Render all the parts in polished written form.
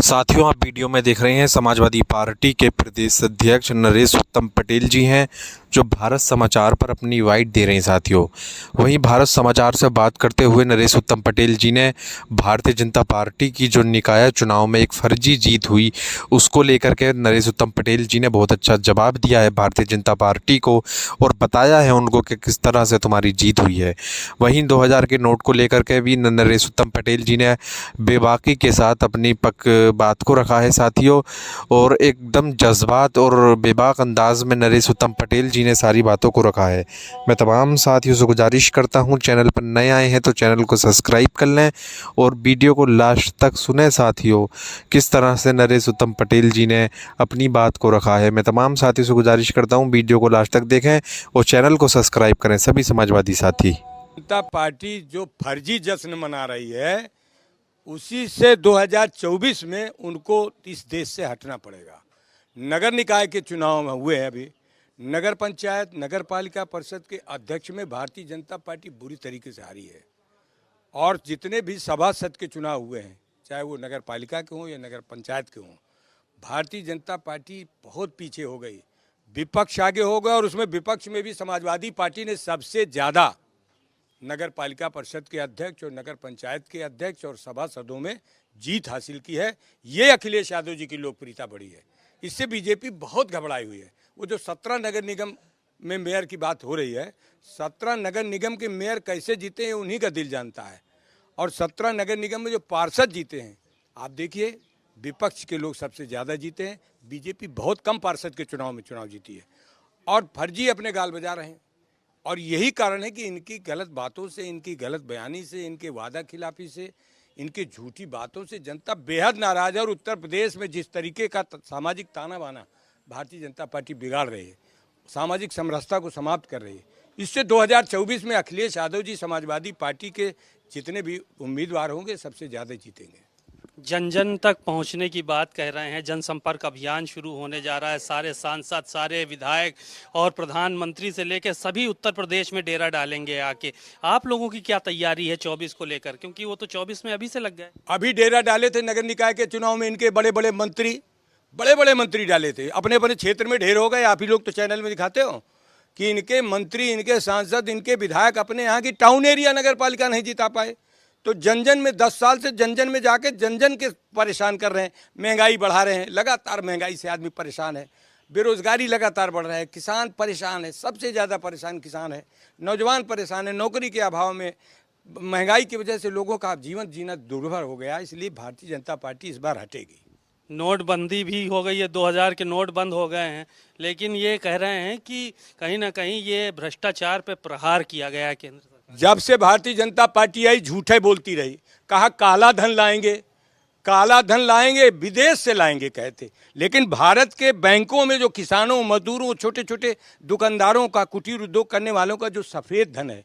साथियों, आप वीडियो में देख रहे हैं समाजवादी पार्टी के प्रदेश अध्यक्ष नरेश उत्तम पटेल जी हैं, जो भारत समाचार पर अपनी वाइट दे रहे हैं। साथियों, वहीं भारत समाचार से बात करते हुए नरेश उत्तम पटेल जी ने भारतीय जनता पार्टी की जो निकाय चुनाव में एक फर्जी जीत हुई, उसको लेकर के नरेश उत्तम पटेल जी ने बहुत अच्छा जवाब दिया है भारतीय जनता पार्टी को और बताया है उनको कि किस तरह से तुम्हारी जीत हुई है। वहीं 2000 के नोट को लेकर के भी नरेश उत्तम पटेल जी ने बेबाकी के साथ अपनी बात को रखा है साथियों, और एकदम जज्बात और बेबाक अंदाज में नरेश उत्तम पटेल जी ने सारी बातों को रखा है। मैं तमाम साथियों से गुजारिश करता हूं, चैनल पर नए आए हैं तो चैनल को सब्सक्राइब कर लें और वीडियो को लास्ट तक सुने साथियों, किस तरह से नरेश उत्तम पटेल जी ने अपनी बात को रखा है। मैं तमाम साथियों से गुजारिश करता हूँ वीडियो को लास्ट तक देखें और चैनल को सब्सक्राइब करें सभी समाजवादी साथी। जनता पार्टी जो फर्जी जश्न मना रही है, उसी से 2024 में उनको इस देश से हटना पड़ेगा। नगर निकाय के चुनाव में हुए हैं, अभी नगर पंचायत नगर पालिका परिषद के अध्यक्ष में भारतीय जनता पार्टी बुरी तरीके से हारी है। और जितने भी सभासद के चुनाव हुए हैं, चाहे वो नगर पालिका के हों या नगर पंचायत के हों, भारतीय जनता पार्टी बहुत पीछे हो गई, विपक्ष आगे हो गया। और उसमें विपक्ष में भी समाजवादी पार्टी ने सबसे ज़्यादा नगर पालिका परिषद के अध्यक्ष और नगर पंचायत के अध्यक्ष और सभासदों में जीत हासिल की है। ये अखिलेश यादव जी की लोकप्रियता बढ़ी है। इससे बीजेपी बहुत घबराई हुई है। वो जो 17 नगर निगम में मेयर की बात हो रही है, 17 नगर निगम के मेयर कैसे जीते हैं उन्हीं का दिल जानता है। और 17 नगर निगम में जो पार्षद जीते हैं, आप देखिए, विपक्ष के लोग सबसे ज़्यादा जीते हैं। बीजेपी बहुत कम पार्षद के चुनाव में चुनाव जीती है और फर्जी अपने गाल बजा रहे हैं। और यही कारण है कि इनकी गलत बातों से, इनकी गलत बयानी से, इनके वादा खिलाफी से, इनकी झूठी बातों से जनता बेहद नाराज है। और उत्तर प्रदेश में जिस तरीके का सामाजिक ताना बाना भारतीय जनता पार्टी बिगाड़ रही है, सामाजिक समरसता को समाप्त कर रही है, इससे 2024 में अखिलेश यादव जी समाजवादी पार्टी के जितने भी उम्मीदवार होंगे सबसे ज़्यादा जीतेंगे। जन जन तक पहुंचने की बात कह रहे हैं। जनसंपर्क अभियान शुरू होने जा रहा है। सारे सांसद, सारे विधायक और प्रधानमंत्री से लेकर सभी उत्तर प्रदेश में डेरा डालेंगे आके। आप लोगों की क्या तैयारी है 24 को लेकर, क्योंकि वो तो 24 में अभी से लग गए। अभी डेरा डाले थे नगर निकाय के चुनाव में, इनके बड़े बड़े मंत्री डाले थे। अपने अपने क्षेत्र में ढेर हो गए। आप ही लोग तो चैनल में दिखाते हो कि इनके मंत्री, इनके सांसद, इनके विधायक अपने यहाँ की टाउन एरिया नगर पालिका नहीं जिता पाए। तो जन जन में 10 साल से जन जन में जाके जन जन के परेशान कर रहे हैं, महंगाई बढ़ा रहे हैं। लगातार महंगाई से आदमी परेशान है, बेरोजगारी लगातार बढ़ रहा है, किसान परेशान है, सबसे ज़्यादा परेशान किसान है, नौजवान परेशान है। नौकरी के अभाव में, महंगाई की वजह से लोगों का जीवन जीना दुर्भर हो गया। इसलिए भारतीय जनता पार्टी इस बार हटेगी। नोटबंदी भी हो गई है, 2000 के नोट बंद हो गए हैं, लेकिन ये कह रहे हैं कि कहीं ना कहीं ये भ्रष्टाचार पे प्रहार किया गया है केंद्र सरकार। जब से भारतीय जनता पार्टी आई, झूठे बोलती रही। कहा काला धन लाएंगे, काला धन लाएंगे, विदेश से लाएंगे कहते। लेकिन भारत के बैंकों में जो किसानों, मजदूरों, छोटे छोटे दुकानदारों का, कुटीर उद्योग करने वालों का जो सफ़ेद धन है,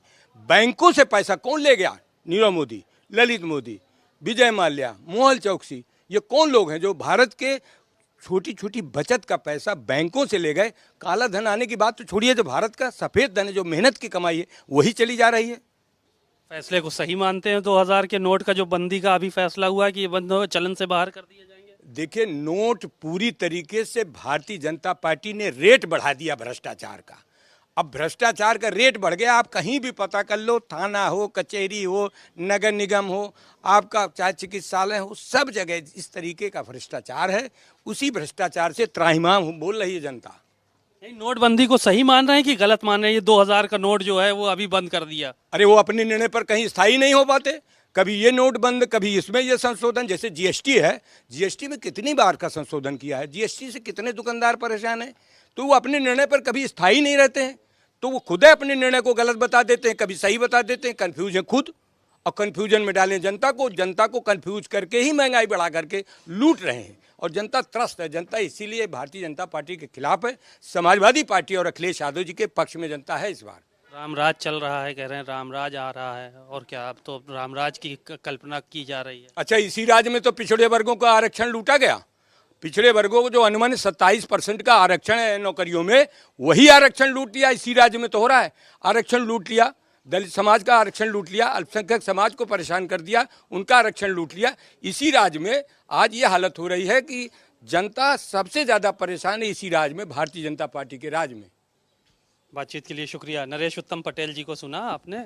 बैंकों से पैसा कौन ले गया? नीरव मोदी, ललित मोदी, विजय माल्या, मोहन चौकसी, ये कौन लोग हैं जो भारत के छोटी छोटी बचत का पैसा बैंकों से ले गए? काला धन आने की बात तो छोड़िए, जो भारत का सफ़ेद धन है, जो मेहनत की कमाई है, वही चली जा रही है। फैसले को सही मानते हैं 2000 के नोट का जो बंदी का अभी फैसला हुआ है कि ये बंद हो, चलन से बाहर कर दिए जाएंगे? देखिए, नोट पूरी तरीके से भारतीय जनता पार्टी ने रेट बढ़ा दिया भ्रष्टाचार का। अब भ्रष्टाचार का रेट बढ़ गया। आप कहीं भी पता कर लो, थाना हो, कचहरी हो, नगर निगम हो, आपका चाहे चिकित्सालय हो, सब जगह इस तरीके का भ्रष्टाचार है। उसी भ्रष्टाचार से त्राहिमाम बोल रही है जनता। नहीं, नोटबंदी को सही मान रहे हैं कि गलत मान रहे हैं? ये 2000 का नोट जो है वो अभी बंद कर दिया। अरे वो अपने निर्णय पर कहीं स्थायी नहीं हो पाते। कभी ये नोट बंद, कभी इसमें ये संशोधन। जैसे जीएसटी है, जीएसटी में कितनी बार का संशोधन किया है, जीएसटी से कितने दुकानदार परेशान हैं। तो वो अपने निर्णय पर कभी स्थायी नहीं रहते हैं, तो वो खुद अपने निर्णय को गलत बता देते हैं, कभी सही बता देते हैं। कन्फ्यूज है खुद, और कन्फ्यूजन में डालें जनता को कन्फ्यूज करके ही महंगाई बढ़ा करके लूट रहे हैं। और जनता त्रस्त है। जनता इसीलिए भारतीय जनता पार्टी के खिलाफ है। समाजवादी पार्टी और अखिलेश यादव जी के पक्ष में जनता है इस बार। रामराज चल रहा है, कह रहे हैं रामराज आ रहा है, और क्या अब तो रामराज की कल्पना की जा रही है। अच्छा, इसी राज्य में तो पिछड़े वर्गों का आरक्षण लूटा गया। पिछड़े वर्गों को जो अनुमान 27% का आरक्षण है नौकरियों में, वही आरक्षण लूट लिया। इसी राज्य में तो हो रहा है, आरक्षण लूट लिया। दलित समाज का आरक्षण लूट लिया, अल्पसंख्यक समाज को परेशान कर दिया, उनका आरक्षण लूट लिया। इसी राज्य में आज ये हालत हो रही है कि जनता सबसे ज़्यादा परेशान है इसी राज्य में, भारतीय जनता पार्टी के राज्य में। बातचीत के लिए शुक्रिया। नरेश उत्तम पटेल जी को सुना आपने।